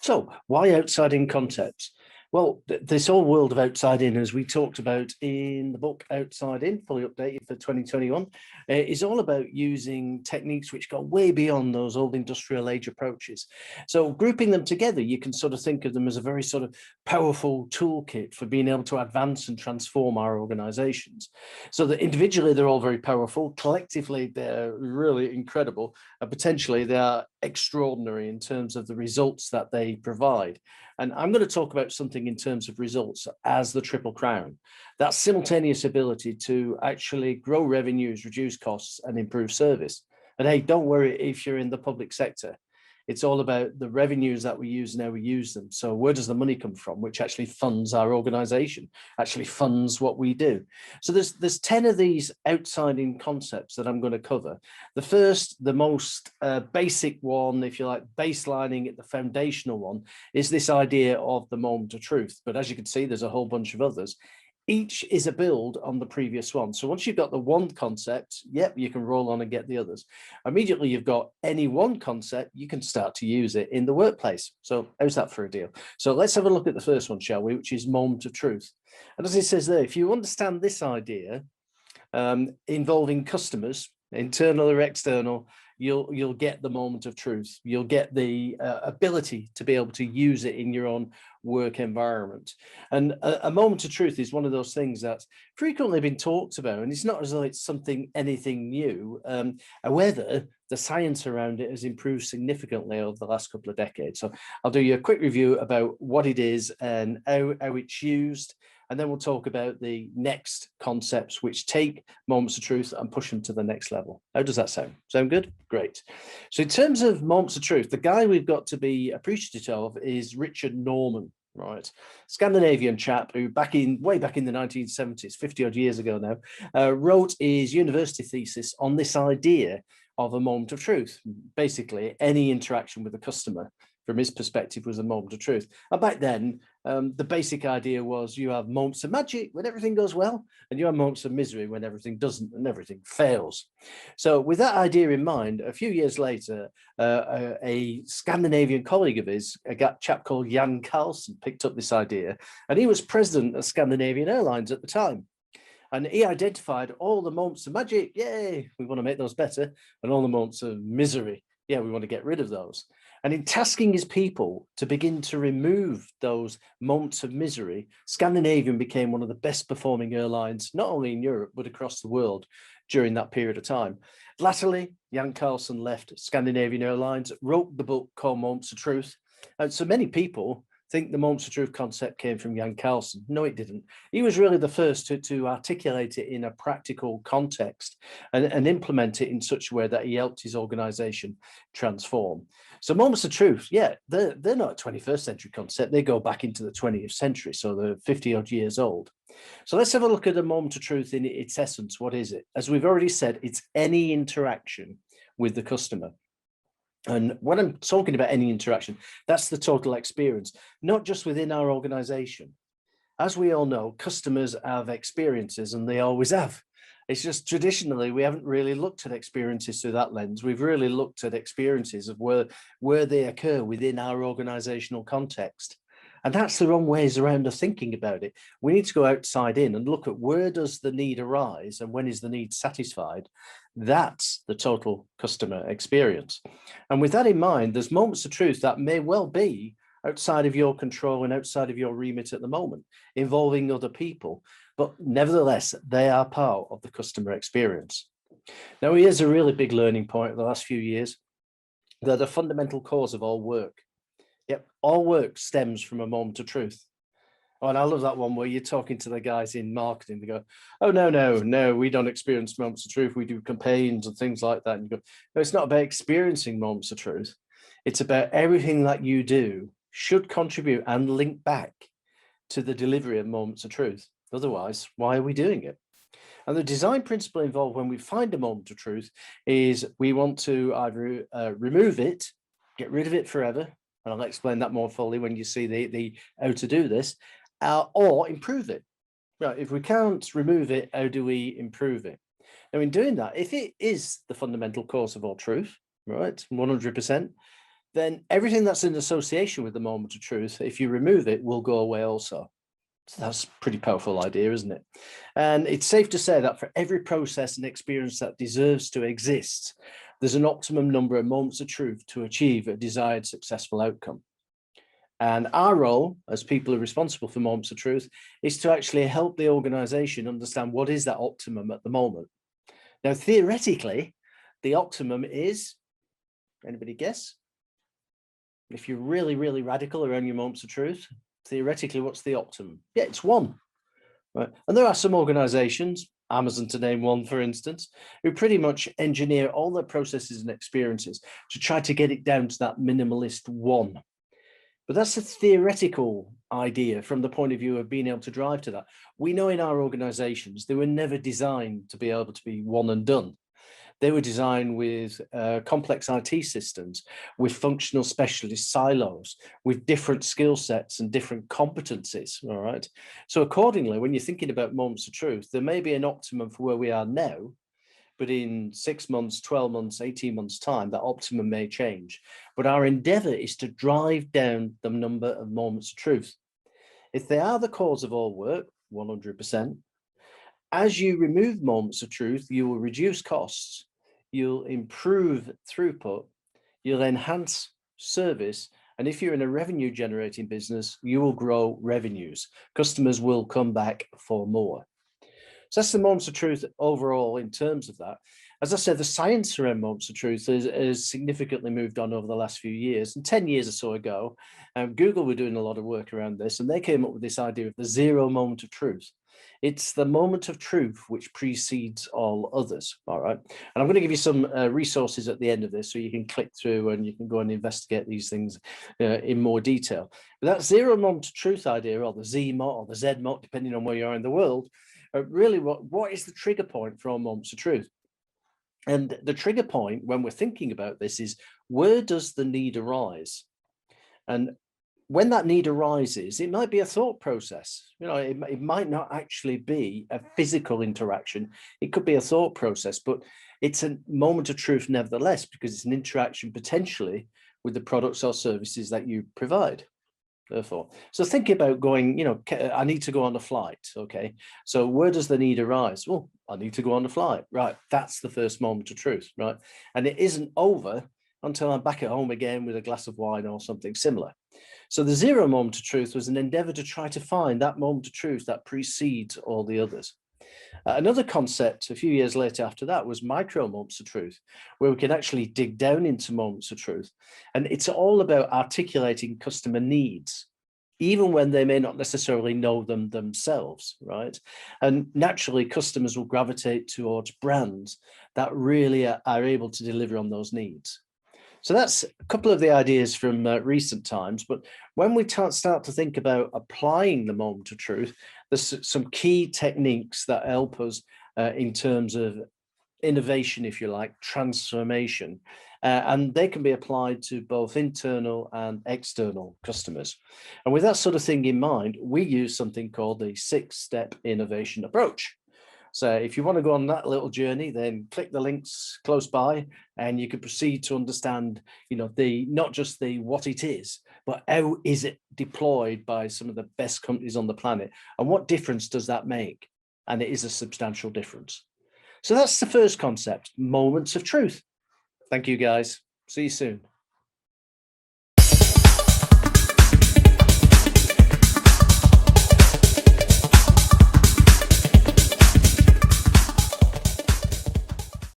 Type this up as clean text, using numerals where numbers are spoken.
So why outside-in concepts? Well, this whole world of outside-in, as we talked about in the book Outside In, fully updated for 2021, is all about using techniques which go way beyond those old industrial age approaches. So grouping them together, you can sort of think of them as a very sort of powerful toolkit for being able to advance and transform our organizations. So that individually, they're all very powerful. Collectively, they're really incredible. And potentially, they are extraordinary in terms of the results that they provide. And I'm going to talk about something in terms of results as the triple crown, that simultaneous ability to actually grow revenues, reduce costs, and improve service. And hey, don't worry if you're in the public sector. It's all about the revenues that we use and how we use them. So where does the money come from, which actually funds our organization, actually funds what we do. So there's 10 of these outside-in concepts that I'm going to cover. The first, the most basic one, if you like, baselining it, the foundational one, is this idea of the moment of truth. But as you can see, there's a whole bunch of others. Each is a build on the previous one. So once you've got the one concept, yep, you can roll on and get the others. Immediately you've got any one concept, you can start to use it in the workplace. So how's that for a deal? So let's have a look at the first one, shall we, which is moment of truth. And as it says there, if you understand this idea involving customers, internal or external, you'll get the moment of truth. You'll get the ability to be able to use it in your own work environment. And a moment of truth is one of those things that's frequently been talked about, and it's not as though it's anything new. However, the science around it has improved significantly over the last couple of decades. So I'll do you a quick review about what it is and how it's used. And then we'll talk about the next concepts which take moments of truth and push them to the next level. How does that sound? Sound good? Great. So in terms of moments of truth, the guy we've got to be appreciative of is Richard Norman, right? Scandinavian chap who way back in the 1970s, 50 odd years ago now, wrote his university thesis on this idea of a moment of truth. Basically, any interaction with a customer from his perspective was a moment of truth. And back then, the basic idea was you have moments of magic when everything goes well, and you have moments of misery when everything doesn't and everything fails. So with that idea in mind, a few years later, a Scandinavian colleague of his, a chap called Jan Carlson, picked up this idea, and he was president of Scandinavian Airlines at the time. And he identified all the moments of magic, yay, we want to make those better, and all the moments of misery, yeah, we want to get rid of those. And in tasking his people to begin to remove those moments of misery, Scandinavian became one of the best performing airlines, not only in Europe, but across the world during that period of time. Latterly, Jan Carlson left Scandinavian Airlines, wrote the book called Moments of Truth. And so many people think the moments of truth concept came from Jan Carlson. No, it didn't. He was really the first to articulate it in a practical context and implement it in such a way that he helped his organization transform. So moments of truth, yeah, they're not a 21st century concept. They go back into the 20th century, so they're 50 odd years old. So let's have a look at the moment of truth in its essence. What is it? As we've already said, it's any interaction with the customer. And when I'm talking about any interaction, that's the total experience, not just within our organization. As we all know, customers have experiences, and they always have. It's just traditionally, we haven't really looked at experiences through that lens. We've really looked at experiences of where they occur within our organizational context. And that's the wrong ways around of thinking about it. We need to go outside in and look at where does the need arise and when is the need satisfied. That's the total customer experience. And with that in mind, there's moments of truth that may well be outside of your control and outside of your remit at the moment, involving other people, but nevertheless, they are part of the customer experience. Now, here's a really big learning point of the last few years. They're the fundamental cause of all work. Yep, all work stems from a moment of truth. Oh, and I love that one where you're talking to the guys in marketing. They go, oh, no, we don't experience moments of truth. We do campaigns and things like that. And you go, no, it's not about experiencing moments of truth. It's about everything that you do should contribute and link back to the delivery of moments of truth. Otherwise, why are we doing it? And the design principle involved when we find a moment of truth is we want to either remove it, get rid of it forever, and I'll explain that more fully when you see the how to do this, or improve it. Right, if we can't remove it, how do we improve it? Now, in doing that, if it is the fundamental cause of all truth, right, 100%, then everything that's in association with the moment of truth, if you remove it, will go away also. So that's a pretty powerful idea, isn't it? And it's safe to say that for every process and experience that deserves to exist, there's an optimum number of moments of truth to achieve a desired successful outcome. And our role as people who are responsible for moments of truth is to actually help the organization understand what is that optimum at the moment. Now, theoretically, the optimum is, anybody guess? If you're really, really radical around your moments of truth, theoretically, what's the optimum? Yeah, it's 1. Right. And there are some organizations, Amazon to name one, for instance, who pretty much engineer all their processes and experiences to try to get it down to that minimalist 1. But that's a theoretical idea from the point of view of being able to drive to that. We know in our organizations, they were never designed to be able to be one and done. They were designed with complex IT systems, with functional specialist silos, with different skill sets and different competencies, all right? So accordingly, when you're thinking about moments of truth, there may be an optimum for where we are now, but in 6 months, 12 months, 18 months time, that optimum may change. But our endeavor is to drive down the number of moments of truth. If they are the cause of all work, 100%, as you remove moments of truth, you will reduce costs, you'll improve throughput, you'll enhance service, and if you're in a revenue generating business, you will grow revenues. Customers will come back for more. So that's the moments of truth overall in terms of that. As I said, the science around moments of truth has significantly moved on over the last few years. And 10 years or so ago, Google were doing a lot of work around this, and they came up with this idea of the 0 moment of truth. It's the moment of truth which precedes all others, all right? And I'm going to give you some resources at the end of this so you can click through and you can go and investigate these things in more detail. But that 0 moment of truth idea, or the Z mod or the Z mod, depending on where you are in the world, really what is the trigger point for all moments of truth? And the trigger point when we're thinking about this is, where does the need arise? And when that need arises, it might be a thought process. You know, it might not actually be a physical interaction. It could be a thought process, but it's a moment of truth nevertheless, because it's an interaction potentially with the products or services that you provide. Therefore, so think about going, you know, I need to go on a flight. Okay, so where does the need arise? Well, I need to go on a flight. Right, that's the first moment of truth, right? And it isn't over until I'm back at home again with a glass of wine or something similar. So the 0 moment of truth was an endeavor to try to find that moment of truth that precedes all the others. Another concept a few years later after that was micro moments of truth, where we can actually dig down into moments of truth. And it's all about articulating customer needs, even when they may not necessarily know them themselves, right? And naturally, customers will gravitate towards brands that really are able to deliver on those needs. So that's a couple of the ideas from recent times. But when we start to think about applying the moment of truth, there's some key techniques that help us in terms of innovation, if you like, transformation. And they can be applied to both internal and external customers. And with that sort of thing in mind, we use something called the 6-step innovation approach. So if you want to go on that little journey, then click the links close by and you can proceed to understand, you know, not just the what it is, but how is it deployed by some of the best companies on the planet, and what difference does that make? And it is a substantial difference. So that's the first concept, moments of truth. Thank you, guys. See you soon.